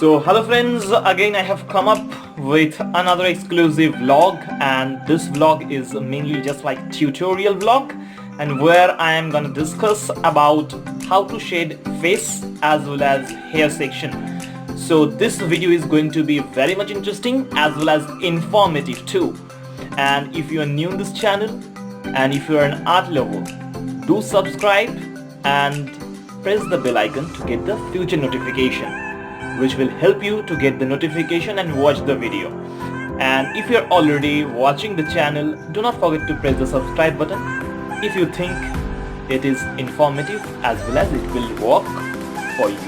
So hello friends, again I have come up with another exclusive vlog, and this vlog is mainly just like tutorial vlog, and where I am gonna discuss about how to shade face as well as hair section. So this video is going to be very much interesting as well as informative too. And if you are new in this channel and if you are an art lover, do subscribe and press the bell icon to get the future notification, which will help you to get the notification and watch the video. And if you're already watching the channel, do not forget to press the subscribe button if you think it is informative as well as it will work for you.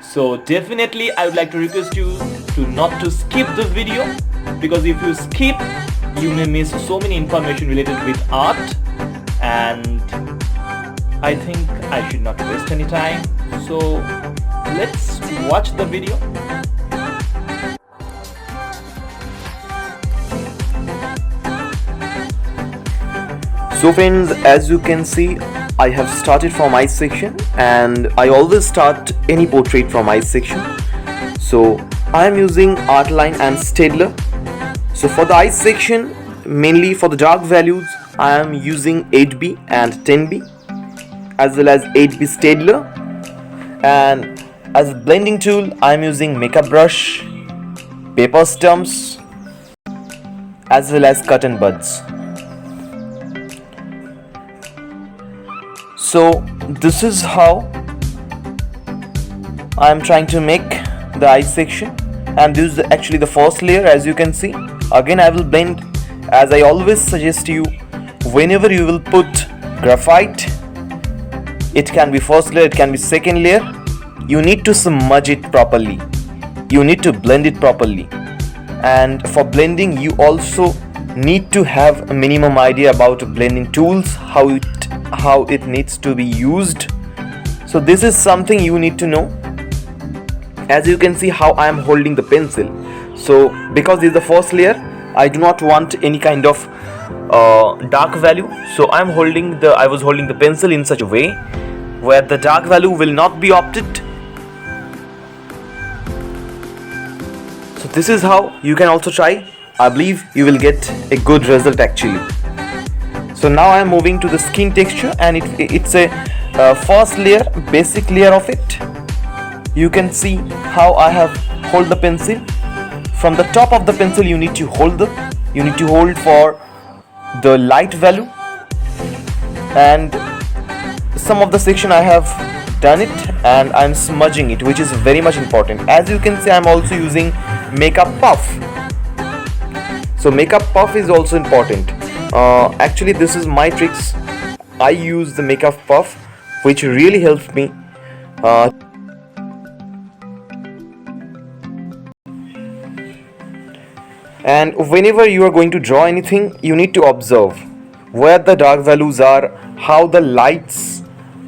So definitely I would like to request you to not to skip the video, because if you skip, you may miss so many information related with art, and I think I should not waste any time. So let's watch the video. So friends, as you can see, I have started from eyes section, and I always start any portrait from eyes section. So I am using artline and Stedler. So for the eyes section, mainly for the dark values, I am using 8B and 10B as well as 8B Stedler, and as a blending tool I am using makeup brush, paper stumps as well as cotton buds. So this is how I am trying to make the eye section, and this is actually the first layer. As you can see, again I will blend, as I always suggest you, whenever you will put graphite, it can be first layer, it can be second layer, you need to smudge it properly, you need to blend it properly. And for blending, you also need to have a minimum idea about blending tools, how it needs to be used. So this is something you need to know. As you can see how I am holding the pencil, so because this is the first layer, I do not want any kind of dark value, so I was holding the pencil in such a way where the dark value will not be opted. So this is how you can also try. I believe you will get a good result actually. So now I am moving to the skin texture, and it's a first layer, basic layer of it. You can see how I have hold the pencil. From the top of the pencil you need to hold for the light value, and some of the section I have done it and I'm smudging it, which is very much important. As you can see, I'm also using makeup puff. So makeup puff is also important. Actually this is my tricks. I use the makeup puff, which really helps me and whenever you are going to draw anything, you need to observe where the dark values are, how the lights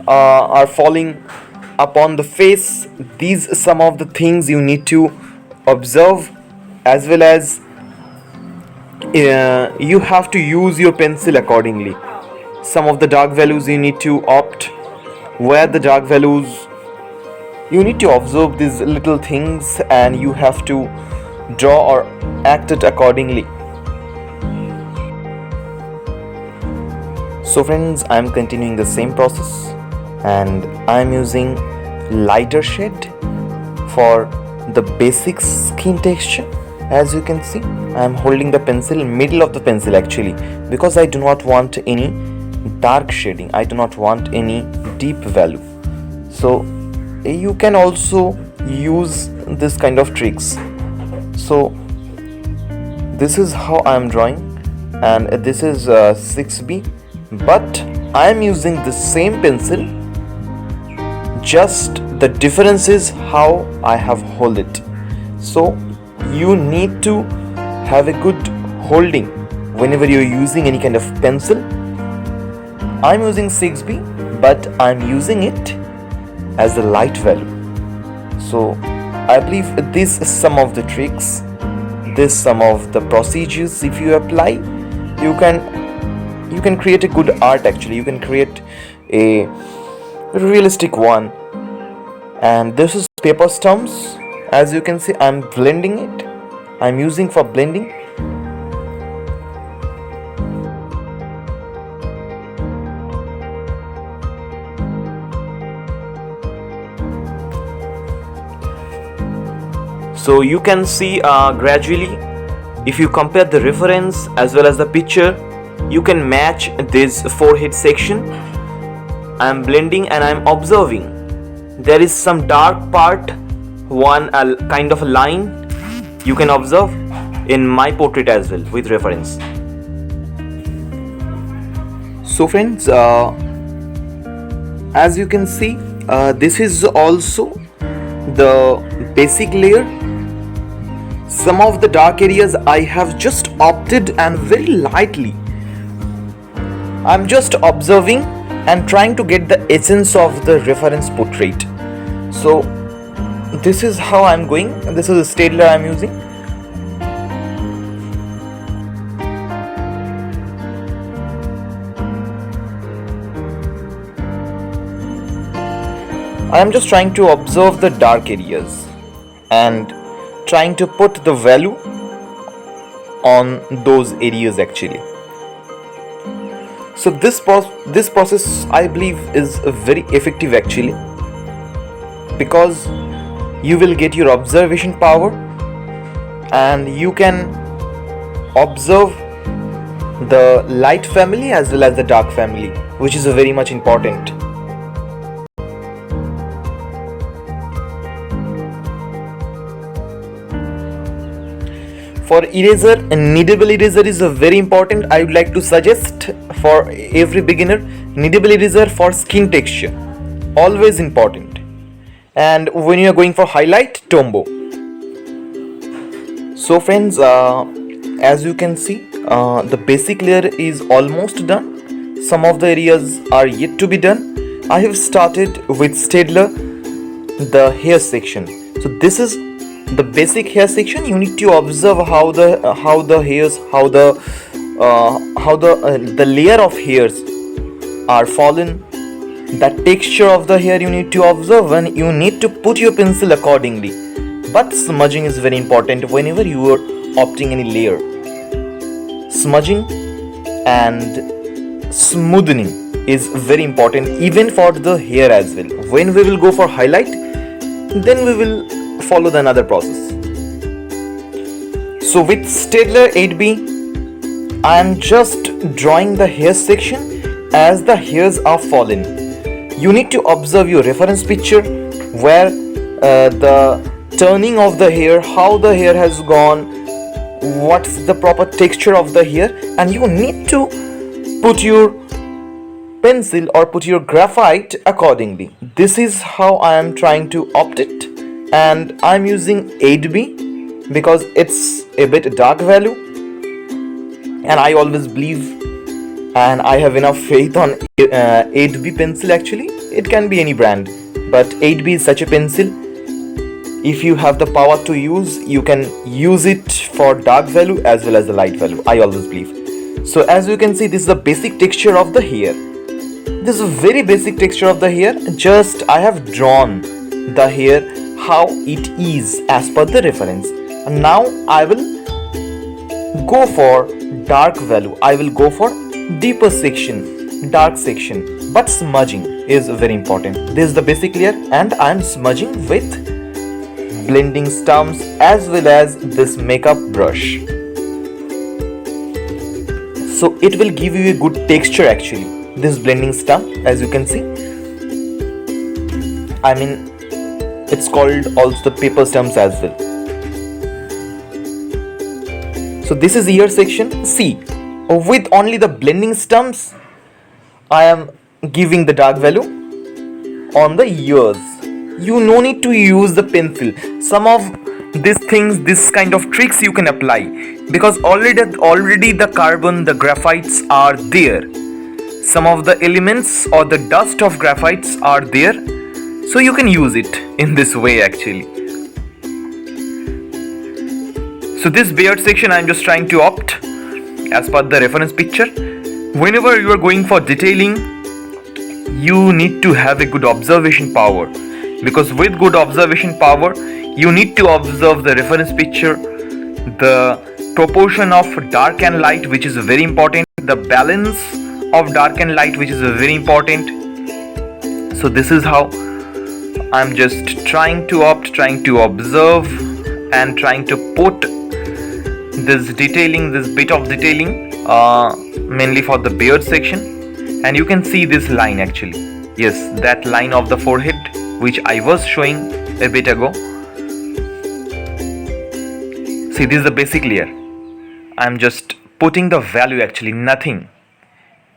are falling upon the face. These are some of the things you need to observe, as well as you have to use your pencil accordingly. Some of the dark values you need to opt, where the dark values, you need to observe these little things and you have to draw or act it accordingly. So friends, I am continuing the same process, and I am using lighter shade for the basic skin texture. As you can see, I am holding the pencil, middle of the pencil actually, because I do not want any dark shading, I do not want any deep value. So you can also use this kind of tricks. So this is how I am drawing, and this is 6B, but I am using the same pencil, just the difference is how I have hold it. So you need to have a good holding whenever you're using any kind of pencil. I'm using 6B, but I'm using it as a light value. So I believe this is some of the tricks, this some of the procedures. If you apply, you can create a good art actually. You can create a realistic one. And this is paper stumps, As you can see, I'm blending it. I'm using for blending. So you can see gradually, if you compare the reference as well as the picture, you can match this forehead section. I am blending and I am observing there is some dark part, one kind of a line you can observe in my portrait as well with reference. So friends, as you can see, this is also the basic layer. Some of the dark areas I have just opted and very lightly I'm just observing and trying to get the essence of the reference portrait. So this is how I'm going. This is a Stedler I'm using. I am just trying to observe the dark areas and trying to put the value on those areas actually. So this process I believe is very effective actually, because you will get your observation power and you can observe the light family as well as the dark family, which is very much important. For eraser, a kneadable eraser is a very important. I would like to suggest for every beginner, kneadable eraser for skin texture, always important. And when you are going for highlight, tombow. So friends, as you can see, the basic layer is almost done. Some of the areas are yet to be done. I have started with Stedler, the hair section. So this is the basic hair section. You need to observe how the hairs, how the layer of hairs are fallen. That texture of the hair you need to observe, and you need to put your pencil accordingly. But smudging is very important whenever you are opting any layer. Smudging and smoothing is very important even for the hair as well. When we will go for highlight, then we will follow the another process. So with Stedler 8B, I am just drawing the hair section as the hairs are fallen. You need to observe your reference picture where the turning of the hair, how the hair has gone, what's the proper texture of the hair, and you need to put your pencil or put your graphite accordingly. This is how I am trying to opt it, and I'm using 8B because it's a bit dark value, and I always believe and I have enough faith on 8B pencil. Actually, it can be any brand, but 8B is such a pencil. If you have the power to use, you can use it for dark value as well as the light value, I always believe. So as you can see, this is the basic texture of the hair. This is a very basic texture of the hair. Just I have drawn the hair how it is as per the reference, and now I will go for dark value. I will go for deeper section, dark section, but smudging is very important. This is the basic layer, and I am smudging with blending stumps as well as this makeup brush. So it will give you a good texture actually, this blending stump. As you can see, I mean, it's called also the paper stumps as well. So this is ear section. See, with only the blending stumps, I am giving the dark value on the ears. You no need to use the pencil. Some of these things, this kind of tricks you can apply, because already the carbon, the graphites are there. Some of the elements or the dust of graphites are there, so you can use it in this way actually. So this beard section I am just trying to opt as per the reference picture. Whenever you are going for detailing, you need to have a good observation power. because with good observation power you need to observe the reference picture, the proportion of dark and light, which is very important, the balance of dark and light, which is very important. So this is how I'm just trying to observe and trying to put this bit of detailing mainly for the beard section. And you can see this line actually, yes, that line of the forehead which I was showing a bit ago. See, this is the basic layer. I'm just putting the value, actually nothing.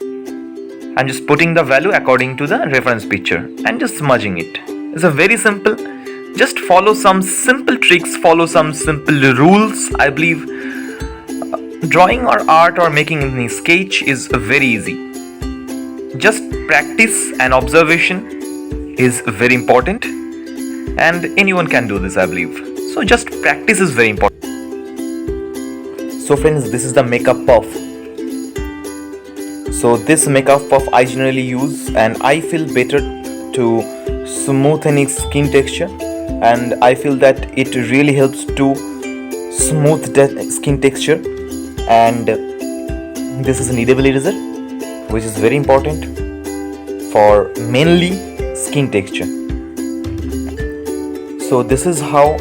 I'm just putting the value according to the reference picture and just smudging it. It's a very simple, just follow some simple tricks, follow some simple rules. I believe drawing or art or making any sketch is very easy. Just practice and observation is very important, and anyone can do this, I believe. So just practice is very important. So friends, this is the makeup puff. So this makeup puff I generally use, and I feel better to smooth any skin texture, and I feel that it really helps to smooth the skin texture. And this is a kneadable eraser, which is very important for mainly skin texture. So this is how,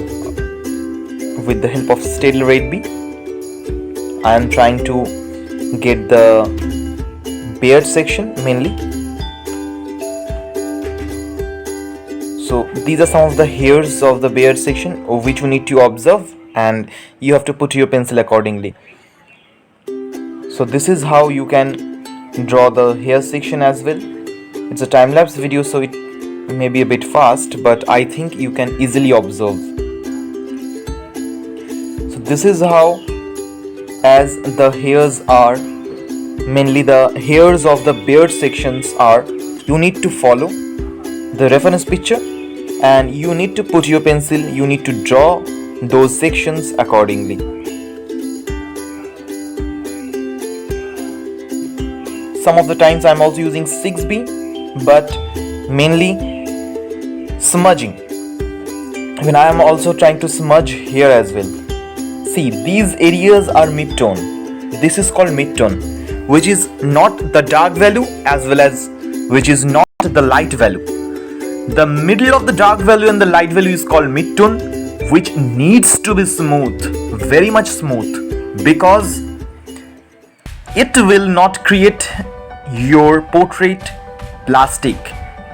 with the help of Stedler 8B, I am trying to get the beard section mainly. So these are some of the hairs of the beard section which you need to observe, and you have to put your pencil accordingly. So this is how you can draw the hair section as well. It's a time-lapse video, so it may be a bit fast, but I think you can easily observe. So this is how, as the hairs are, mainly the hairs of the beard sections are, you need to follow the reference picture and you need to put your pencil, you need to draw those sections accordingly. Some of the times I'm also using 6B, but mainly smudging. When I am also trying to smudge here as well. See, these areas are mid-tone. This is called mid-tone, which is not the dark value as well as which is not the light value. The middle of the dark value and the light value is called mid-tone, which needs to be smooth, very much smooth, because it will not create your portrait plastic.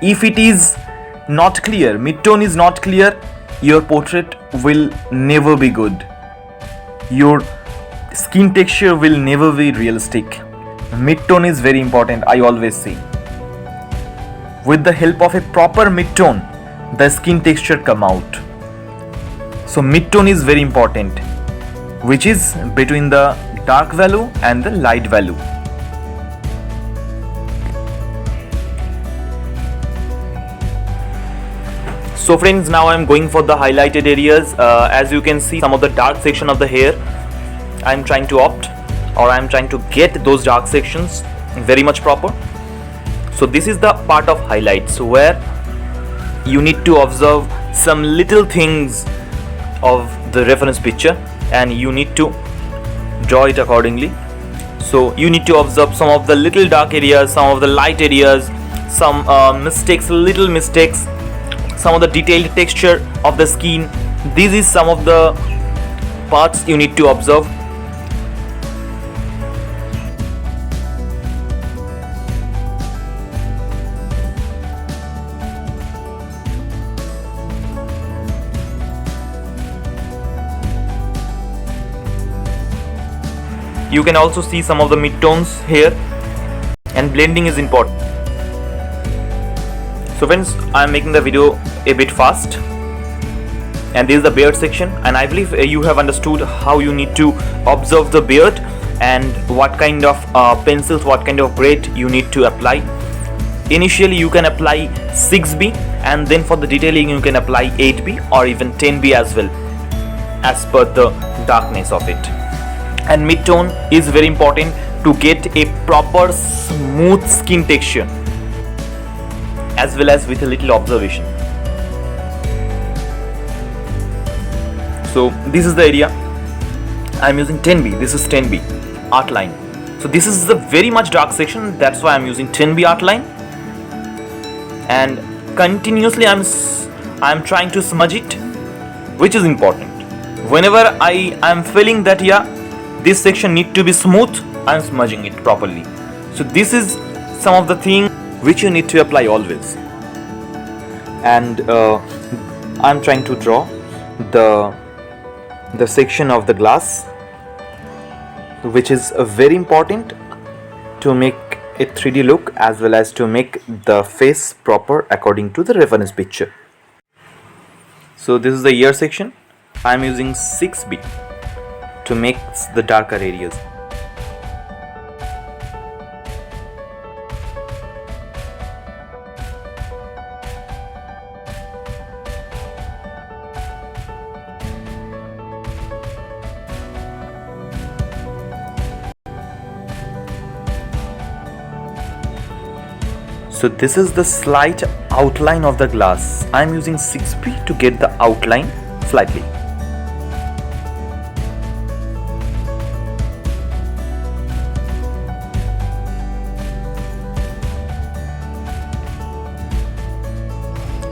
If it is not clear, mid-tone is not clear, your portrait will never be good. Your skin texture will never be realistic. Mid-tone is very important, I always say. With the help of a proper mid-tone, the skin texture come out. So mid-tone is very important, which is between the dark value and the light value. So friends, now I am going for the highlighted areas. As you can see, some of the dark section of the hair, I am trying to opt, or I am trying to get those dark sections very much proper. So this is the part of highlights where you need to observe some little things of the reference picture and you need to draw it accordingly. So you need to observe some of the little dark areas, some of the light areas, some little mistakes, some of the detailed texture of the skin. This is some of the parts you need to observe. You can also see some of the mid-tones here, and blending is important. So friends, I am making the video a bit fast, and this is the beard section, and I believe you have understood how you need to observe the beard and what kind of pencils, what kind of grade you need to apply. Initially you can apply 6B, and then for the detailing you can apply 8B or even 10B as well, as per the darkness of it. And mid-tone is very important to get a proper smooth skin texture, as well as with a little observation. So this is the area. I'm using 10B. This is 10B art line. So this is the very much dark section. That's why I'm using 10B art line. And continuously I'm trying to smudge it, which is important. Whenever I am feeling that this section need to be smooth, I'm smudging it properly. So this is some of the things which you need to apply always. And I'm trying to draw the section of the glass, which is very important to make a 3D look as well as to make the face proper according to the reference picture. So this is the ear section. I'm using 6B to make the darker areas. So this is the slight outline of the glass. I'm using 6B to get the outline slightly.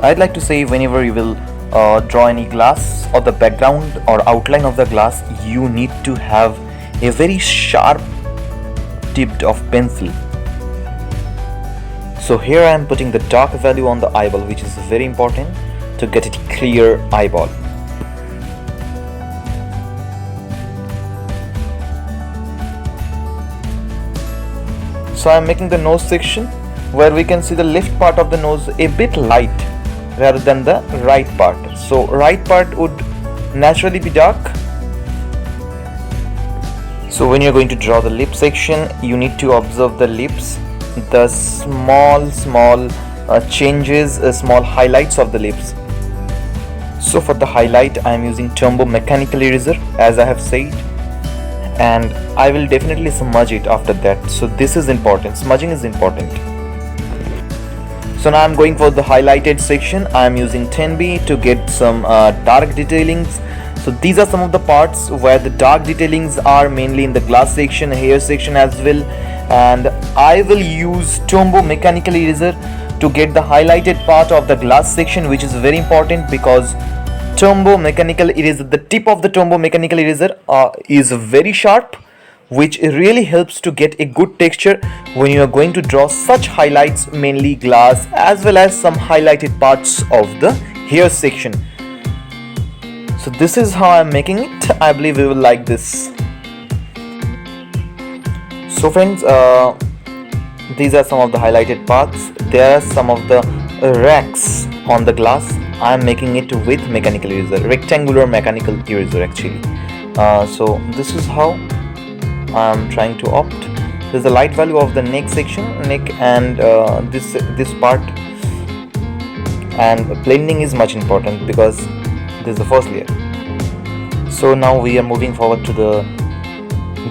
I'd like to say, whenever you will draw any glass or the background or outline of the glass, you need to have a very sharp tipped of pencil. So here I am putting the dark value on the eyeball, which is very important to get it clear eyeball. So I am making the nose section where we can see the left part of the nose a bit light rather than the right part. So right part would naturally be dark. So when you're going to draw the lip section, you need to observe the lips, the small changes, small highlights of the lips. So for the highlight, I am using Tombow mechanical eraser, as I have said, and I will definitely smudge it after that. So this is important, smudging is important. So now I am going for the highlighted section. I am using 10B to get some dark detailings. So these are some of the parts where the dark detailings are, mainly in the glass section, hair section as well. And I will use Tombow mechanical eraser to get the highlighted part of the glass section, which is very important because Tombow mechanical eraser, the tip of the Tombow mechanical eraser is very sharp, which really helps to get a good texture when you are going to draw such highlights, mainly glass as well as some highlighted parts of the hair section. So this is how I am making it. I believe you will like this. So friends, these are some of the highlighted parts. There are some of the racks on the glass. I am making it with mechanical eraser, rectangular mechanical eraser actually. So this is how I am trying to opt. There is a light value of the neck section, and this part, and blending is much important because this is the first layer. So now we are moving forward to the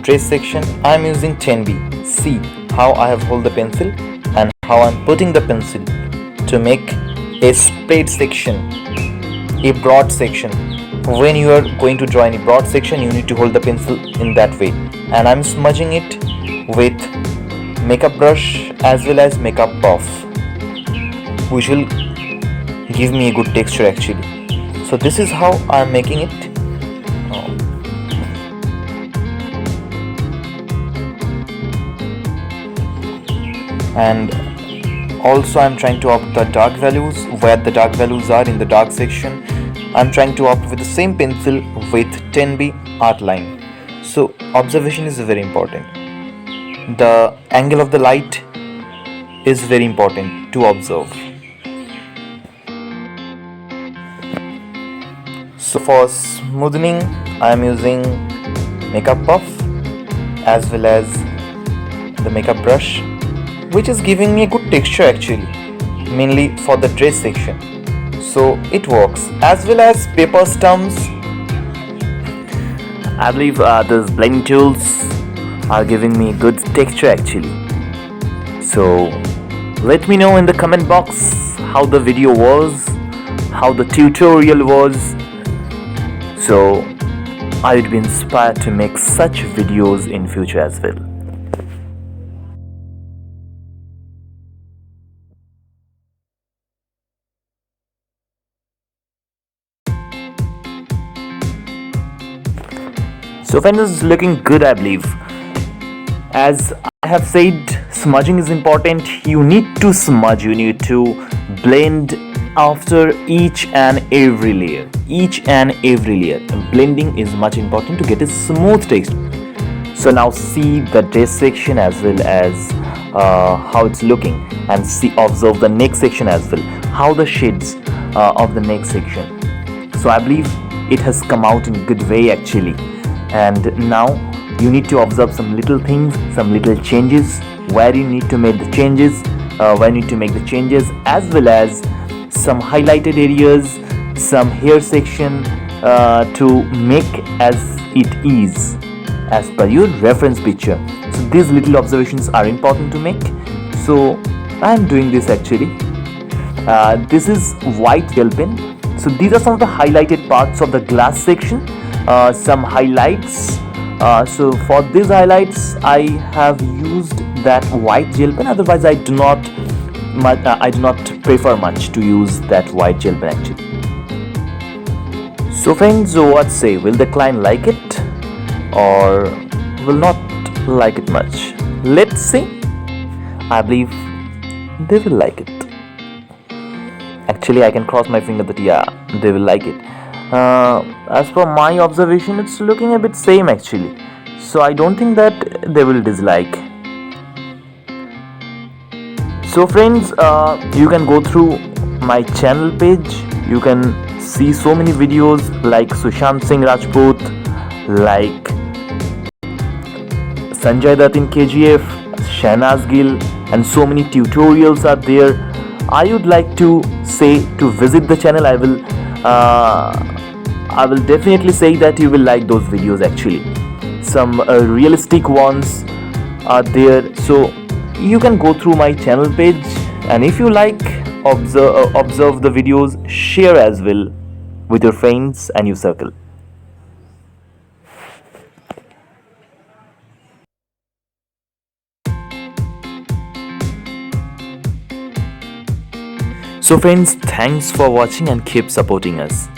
dress section. I am using 10B. See how I have hold the pencil and how I am putting the pencil to make a spread section, a broad section. When you are going to draw any broad section, you need to hold the pencil in that way. And I am smudging it with makeup brush as well as makeup puff, which will give me a good texture actually. So this is how I am making it. And also I am trying to opt the dark values, where the dark values are in the dark section. I am trying to opt with the same pencil with 10B art line. So observation is very important. The angle of the light is very important to observe. So for smoothing, I am using makeup puff as well as the makeup brush, which is giving me a good texture actually, mainly for the dress section. So it works, as well as paper stumps. I believe these blending tools are giving me good texture actually. So let me know in the comment box how the video was, how the tutorial was. So I would be inspired to make such videos in future as well. So friends, it's looking good, I believe. As I have said, smudging is important. You need to smudge, you need to blend after each and every layer. Each and every layer. Blending is much important to get a smooth texture. So now see the dress section as well as how it's looking, and observe the neck section as well, how the shades of the neck section. So I believe it has come out in good way actually. And now you need to observe some little things, some little changes, where you need to make the changes, as well as some highlighted areas, some hair section to make as it is as per your reference picture. So these little observations are important to make. So I am doing this actually. This is white gel pen. So these are some of the highlighted parts of the glass section. Some highlights. So for these highlights, I have used that white gel pen. Otherwise, I do not prefer much to use that white gel pen actually. So friends, what say? Will the client like it or will not like it much? Let's see. I believe they will like it. Actually, I can cross my finger that yeah, they will like it. As per my observation, it's looking a bit same actually. So I don't think that they will dislike. So friends, you can go through my channel page. You can see so many videos like Sushant Singh Rajput, like Sanjay Dutt in KGF, Shahnaz Gill, and so many tutorials are there. I would like to say to visit the channel. I will definitely say that you will like those videos actually. Some realistic ones are there, so you can go through my channel page, and if you like, observe the videos, share as well with your friends and your circle. So friends, thanks for watching and keep supporting us.